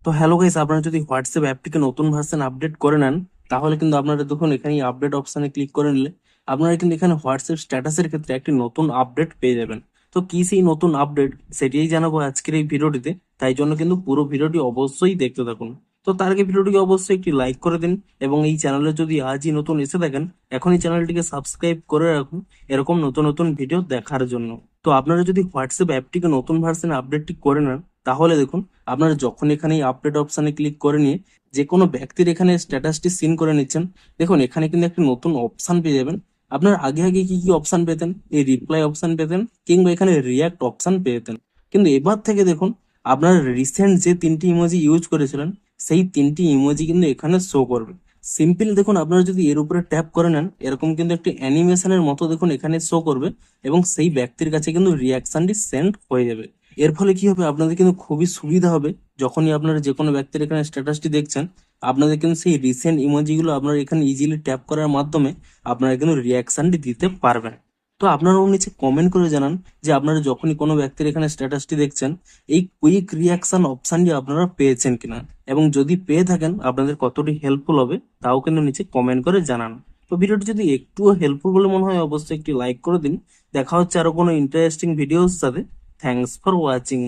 তো hello guys, আপনারা যদি হোয়াটসঅ্যাপ অ্যাপটিকে নতুন ভার্সন আপডেট করে নেন, তাহলে কিন্তু আপনারা দেখুন এখানে আপডেট অপশনে ক্লিক করে নিলে আপনারা কিন্তু এখানে হোয়াটসঅ্যাপ স্ট্যাটাসের ক্ষেত্রে একটি নতুন আপডেট পেয়ে যাবেন। তো কি সেই নতুন আপডেট সেটাই জানাবো আজকের এই ভিডিওটিতে, তাই জন্য কিন্তু পুরো ভিডিওটি অবশ্যই দেখতে থাকুন। তো তার আগে ভিডিওটিকে অবশ্যই একটি লাইক করে দিন এবং এই চ্যানেলে যদি আজই নতুন এসে থাকেন, এখনই চ্যানেলটিকে সাবস্ক্রাইব করে রাখুন এরকম নতুন নতুন ভিডিও দেখার জন্য। তো আপনারা যদি হোয়াটসঅ্যাপ অ্যাপটিকে নতুন ভার্সনে আপডেটটি করে নেন, তাহলে দেখুন আপনারা যখন এখানে এই আপডেট অপশনে ক্লিক করে নিয়ে যে কোনো ব্যক্তির এখানে স্ট্যাটাসটি সিন করে নিচ্ছেন, দেখুন এখানে কিন্তু একটা নতুন অপশন পেয়ে যাবেন। আপনার আগে আগে কি কি অপশন পেতেন? এই রিপ্লাই অপশন পেতেন কিংবা এখানে রিয়াক্ট অপশন পেতেন, কিন্তু এবার থেকে দেখুন আপনার রিসেন্ট যে তিনটি ইমোজি ইউজ করেছিলেন সেই তিনটি ইমোজি কিন্তু এখানে শো করবে। সিম্পল দেখুন আপনারা যদি এর উপরে ট্যাপ করে নেন, এরকম কিন্তু একটি অ্যানিমেশনের মতো দেখুন এখানে শো করবে এবং সেই ব্যক্তির কাছে কিন্তু রিয়াকশনটি সেন্ড হয়ে যাবে। এর ফলে কি হবে, আপনাদের কিন্তু খুবই সুবিধা হবে। যখনই আপনারা যে কোনো ব্যক্তির এখানে স্ট্যাটাসটি দেখছেন, আপনাদের কিন্তু সেই রিসেন্ট ইমোজিগুলো আপনারা এখানে ইজিলি ট্যাপ করার মাধ্যমে আপনারা কিন্তু রিয়াকশনটি দিতে পারবেন। তো আপনারাও নিচে কমেন্ট করে জানান যে আপনারা যখনই কোনো ব্যক্তির এখানে স্ট্যাটাসটি দেখছেন, এই কুইক রিয়াকশন অপশনটি আপনারা পেয়েছেন কিনা, এবং যদি পেয়ে থাকেন আপনাদের কতটি হেল্পফুল হবে তাও কিন্তু নিচে কমেন্ট করে জানান। তো ভিডিওটি যদি একটুও হেল্পফুল বলে মনে হয় অবশ্যই একটি লাইক করে দিন। দেখা হচ্ছে আরো কোনো ইন্টারেস্টিং ভিডিওর সাথে। Thanks for watching.